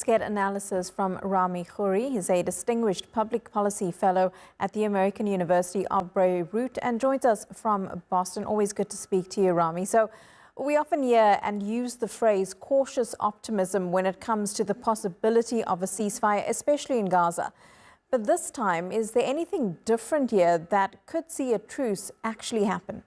Let's get analysis from Rami Khouri. He's a distinguished public policy fellow at the American University of Beirut and joins us from Boston. Always good to speak to you, Rami. So we often hear and use the phrase cautious optimism when it comes to the possibility of a ceasefire, especially in Gaza. But this time, is there anything different here that could see a truce actually happen?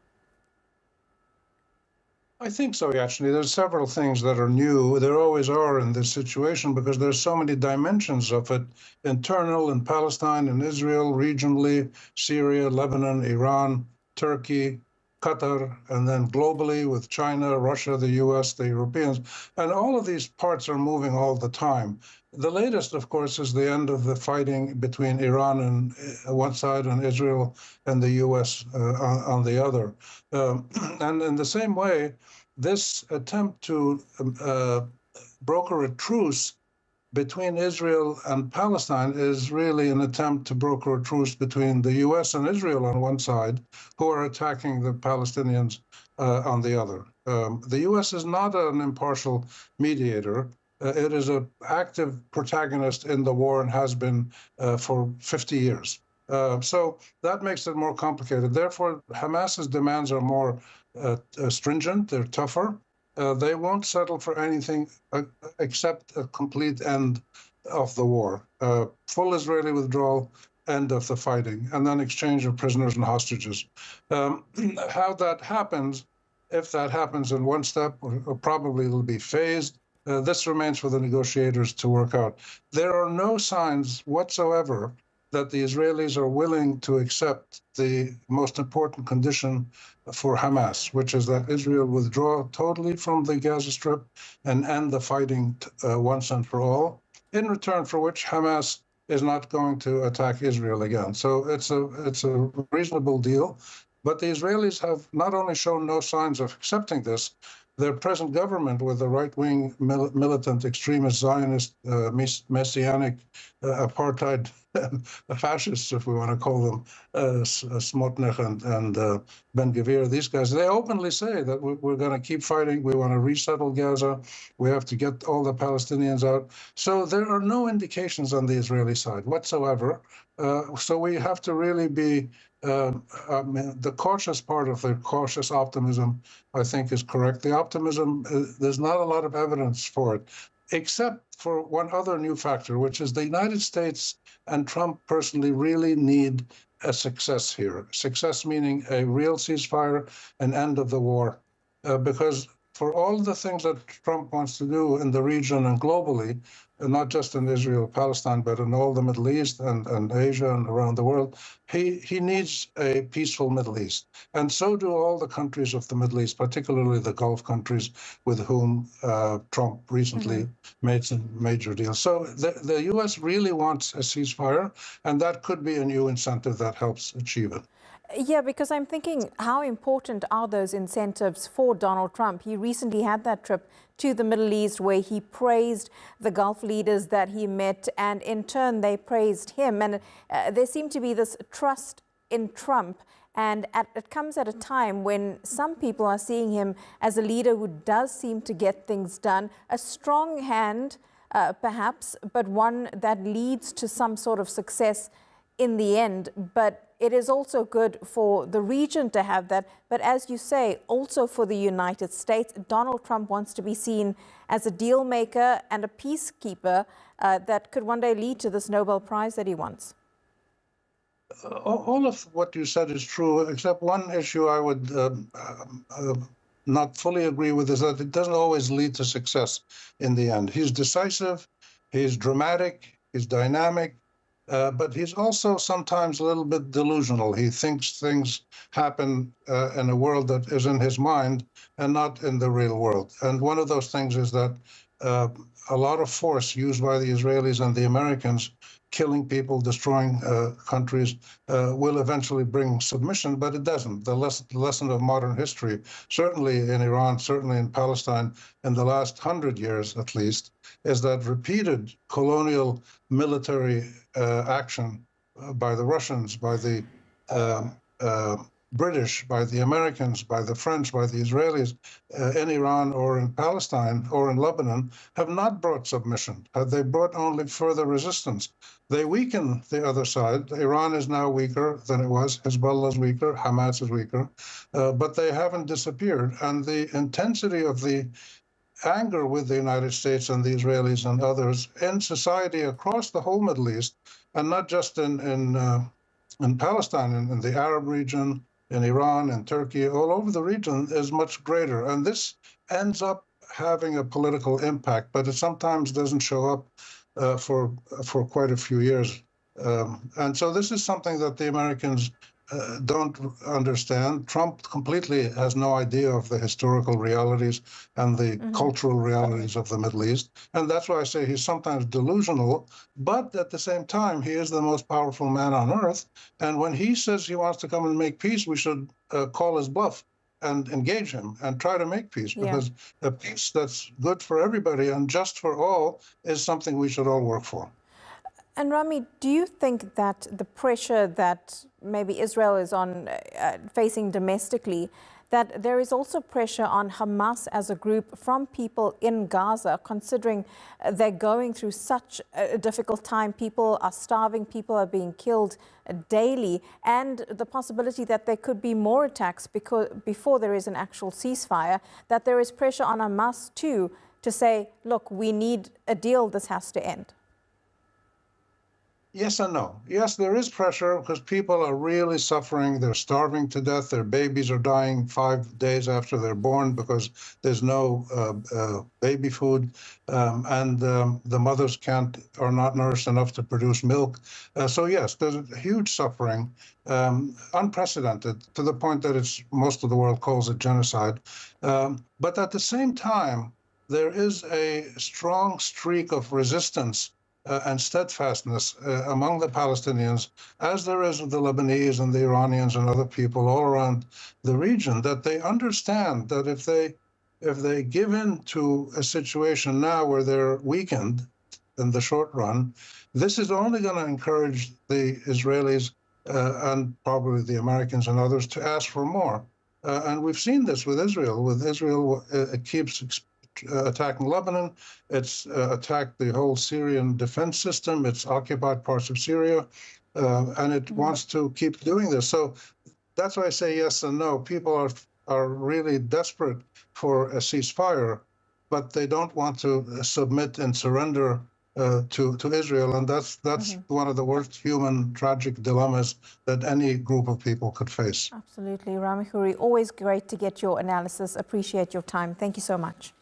I think so, actually. There's several things that are new. There always are in this situation because there's so many dimensions of it, internal in Palestine and Israel, regionally, Syria, Lebanon, Iran, Turkey, Qatar, and then globally with China, Russia, the US, the Europeans. And all of these parts are moving all the time. The latest, of course, is the end of the fighting between Iran on one side and Israel and the US on the other. And in the same way, this attempt to broker a truce between Israel and Palestine is really an attempt to broker a truce between the US and Israel on one side, who are attacking the Palestinians on the other. The US is not an impartial mediator. It is an active protagonist in the war and has been for 50 years. So that makes it more complicated. Therefore, Hamas's demands are more stringent, they're tougher. They won't settle for anything except a complete end of the war, full Israeli withdrawal, end of the fighting, and then exchange of prisoners and hostages. How that happens, if that happens in one step, or probably it'll be phased, this remains for the negotiators to work out. There are no signs whatsoever that the Israelis are willing to accept the most important condition for Hamas, which is that Israel withdraw totally from the Gaza Strip and end the fighting once and for all, in return for which Hamas is not going to attack Israel again. So it's a reasonable deal. But the Israelis have not only shown no signs of accepting this, their present government, with the right-wing militant extremist Zionist messianic apartheid fascists, if we want to call them, Smotnik and Ben-Gvir, these guys, they openly say that we're going to keep fighting. We want to resettle Gaza. We have to get all the Palestinians out. So there are no indications on the Israeli side whatsoever. So we have to really be the cautious part of the cautious optimism, I think, is correct. The optimism, there's not a lot of evidence for it, except for one other new factor, which is the United States and Trump personally really need a success here. Success meaning a real ceasefire, an end of the war, because for all the things that Trump wants to do in the region and globally, and not just in Israel, Palestine, but in all the Middle East and Asia and around the world, he needs a peaceful Middle East. And so do all the countries of the Middle East, particularly the Gulf countries with whom Trump recently made some major deals. So the U.S. really wants a ceasefire, and that could be a new incentive that helps achieve it. Yeah, because I'm thinking, how important are those incentives for Donald Trump? He recently had that trip to the Middle East where he praised the Gulf leaders that he met, and in turn they praised him. And there seemed to be this trust in Trump. And it comes at a time when some people are seeing him as a leader who does seem to get things done, a strong hand, perhaps, but one that leads to some sort of success in the end. But it is also good for the region to have that. But as you say, also for the United States, Donald Trump wants to be seen as a deal maker and a peacekeeper that could one day lead to this Nobel Prize that he wants. All of what you said is true, except one issue I would not fully agree with is that it doesn't always lead to success in the end. He's decisive, he's dramatic, he's dynamic, but he's also sometimes a little bit delusional. He thinks things happen in a world that is in his mind and not in the real world. And one of those things is that a lot of force used by the Israelis and the Americans, killing people, destroying countries, will eventually bring submission, but it doesn't. The lesson of modern history, certainly in Iran, certainly in Palestine, in the last 100 years at least, is that repeated colonial military action by the Russians, by the British, by the Americans, by the French, by the Israelis in Iran or in Palestine or in Lebanon have not brought submission. They brought only further resistance. They weaken the other side. Iran is now weaker than it was. Hezbollah is weaker. Hamas is weaker. But they haven't disappeared. And the intensity of the anger with the United States and the Israelis and others in society across the whole Middle East, and not just in Palestine, in the Arab region, in Iran and Turkey, all over the region, is much greater. And this ends up having a political impact, but it sometimes doesn't show up for quite a few years. And so this is something that the Americans don't understand. Trump completely has no idea of the historical realities and the cultural realities of the Middle East. And that's why I say he's sometimes delusional, but at the same time, he is the most powerful man on earth. And when he says he wants to come and make peace, we should call his bluff and engage him and try to make peace, because a peace that's good for everybody and just for all is something we should all work for. And Rami, do you think that the pressure that maybe Israel is on facing domestically, that there is also pressure on Hamas as a group from people in Gaza, considering they're going through such a difficult time? People are starving, people are being killed daily, and the possibility that there could be more attacks before there is an actual ceasefire, that there is pressure on Hamas too to say, look, we need a deal, this has to end. Yes and no. Yes, there is pressure because people are really suffering. They're starving to death. Their babies are dying 5 days after they're born because there's no baby food, and the mothers are not nourished enough to produce milk. So yes, there's a huge suffering, unprecedented, to the point that most of the world calls it genocide. But at the same time, there is a strong streak of resistance and steadfastness among the Palestinians, as there is with the Lebanese and the Iranians and other people all around the region, that they understand that if they give in to a situation now where they're weakened in the short run, this is only going to encourage the Israelis and probably the Americans and others to ask for more. And we've seen this with Israel. With Israel, it keeps attacking Lebanon. It's attacked the whole Syrian defense system. It's occupied parts of Syria, and it wants to keep doing this. So that's why I say yes and no. People are really desperate for a ceasefire, but they don't want to submit and surrender to Israel, and that's one of the worst human tragic dilemmas that any group of people could face. Absolutely. Rami Khouri, always great to get your analysis. Appreciate your time. Thank you so much.